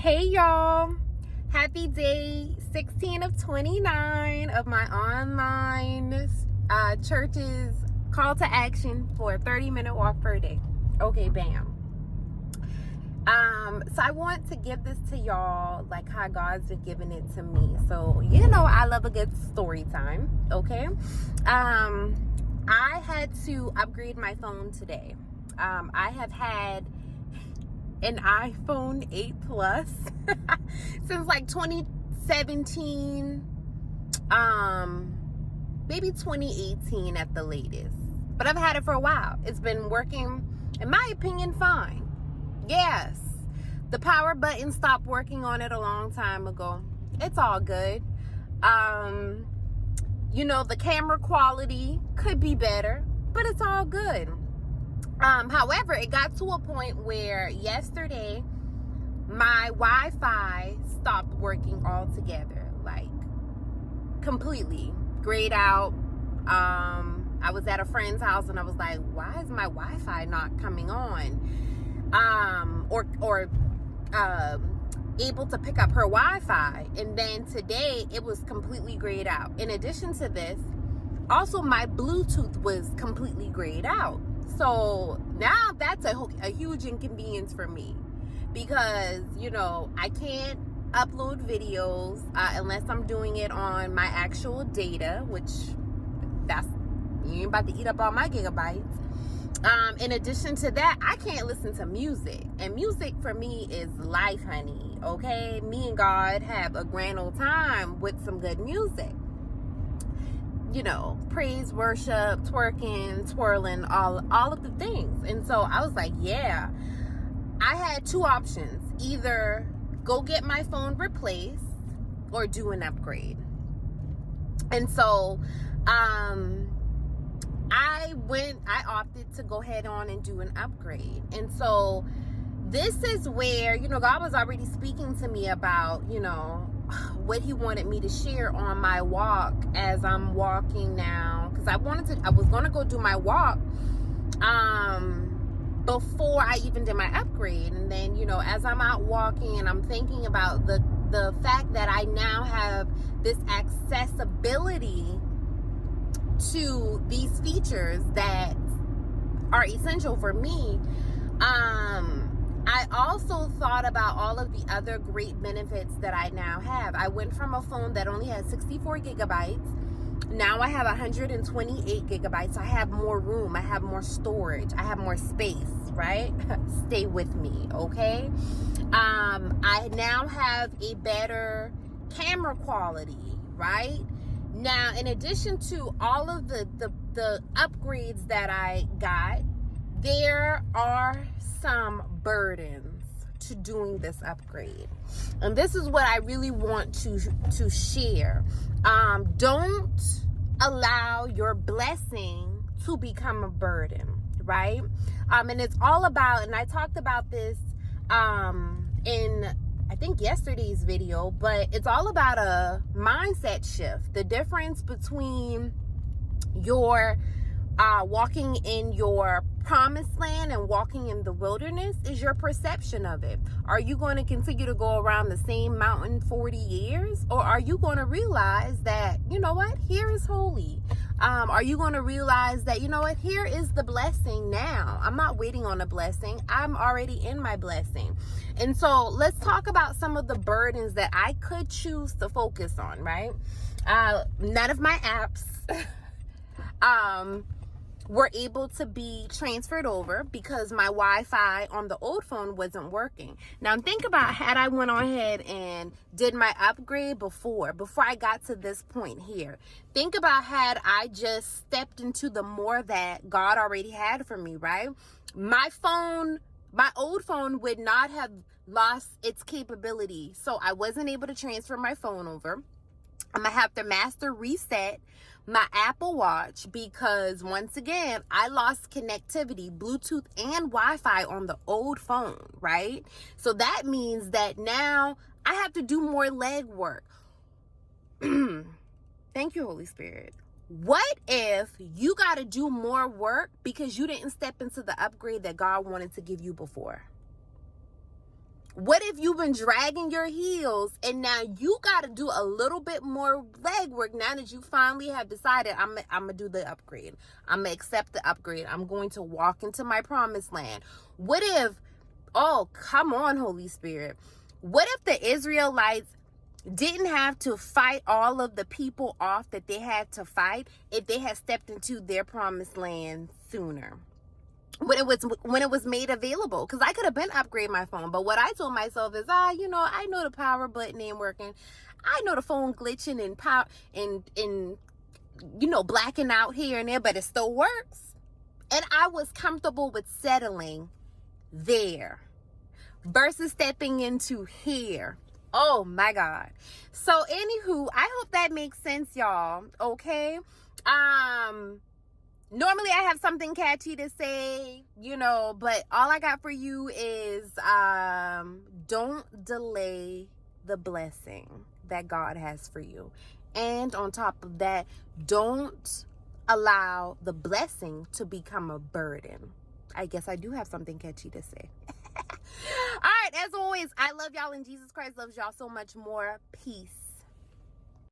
Hey y'all, happy day 16 of 29 of my online church's call to action for a 30-minute walk per day. Okay, bam. So I want to give this to y'all like how God's been giving it to me. So I love a good story time. Okay. I had to upgrade my phone today. I have had an iPhone 8 Plus since like 2017, maybe 2018 at the latest. But I've had it for a while. It's been working, in my opinion, fine. Yes, the power button stopped working on it a long time ago. It's all good. The camera quality could be better, but it's all good. However, it got to a point where yesterday my Wi-Fi stopped working altogether, like completely grayed out. I was at a friend's house and I was like, why is my Wi-Fi not coming on? Or able to pick up her Wi-Fi. And then today it was completely grayed out. In addition to this, also my Bluetooth was completely grayed out. So now that's a huge inconvenience for me because, I can't upload videos unless I'm doing it on my actual data, which you ain't about to eat up all my gigabytes. In addition to that, I can't listen to music. And music for me is life, honey. Okay? Me and God have a grand old time with some good music. Praise, worship, twerking, twirling, all of the things. And so I was like, yeah. I had two options. Either go get my phone replaced or do an upgrade. And so I opted to go ahead on and do an upgrade. And so this is where, God was already speaking to me about, what he wanted me to share on my walk as I'm walking now. Because I was going to go do my walk before I even did my upgrade. And then, as I'm out walking and I'm thinking about the fact that I now have this accessibility to these features that are essential for me, I also thought about all of the other great benefits that I now have. I went from a phone that only had 64 gigabytes. Now I have 128 gigabytes. I have more room. I have more storage. I have more space, right? Stay with me, okay? I now have a better camera quality, right? Now, in addition to all of the upgrades that I got, there are some burdens to doing this upgrade. And this is what I really want to share. Don't allow your blessing to become a burden, right? And it's all about, and I talked about this in I think yesterday's video, but it's all about a mindset shift. The difference between your walking in your promised land and walking in the wilderness is your perception of it. Are you going to continue to go around the same mountain 40 years? Or are you going to realize that, here is holy? Are you going to realize that, here is the blessing now? I'm not waiting on a blessing. I'm already in my blessing. And so let's talk about some of the burdens that I could choose to focus on, right? None of my apps were able to be transferred over because my Wi-Fi on the old phone wasn't working. Now think about, had I went on ahead and did my upgrade before I got to this point here. Think about had I just stepped into the more that God already had for me, right? My old phone would not have lost its capability. So I wasn't able to transfer my phone over. I'm going to have to master reset my Apple Watch because once again, I lost connectivity, Bluetooth and Wi-Fi on the old phone, right? So that means that now I have to do more legwork. Thank you, Holy Spirit. What if you got to do more work because you didn't step into the upgrade that God wanted to give you before? What if you've been dragging your heels and now you got to do a little bit more legwork now that you finally have decided I'm going to do the upgrade. I'm going to accept the upgrade. I'm going to walk into my promised land. What if, oh, come on, Holy Spirit. What if the Israelites didn't have to fight all of the people off that they had to fight if they had stepped into their promised land sooner? When it was made available, because I could have been upgrade my phone, but what I told myself is, I know the power button ain't working, I know the phone glitching and pop and blacking out here and there, but it still works. And I was comfortable with settling there versus stepping into here. Oh my God. So anywho, I hope that makes sense, y'all. Okay. Normally I have something catchy to say, but all I got for you is don't delay the blessing that God has for you. And on top of that, don't allow the blessing to become a burden. I guess I do have something catchy to say. All right, as always, I love y'all and Jesus Christ loves y'all so much more. Peace.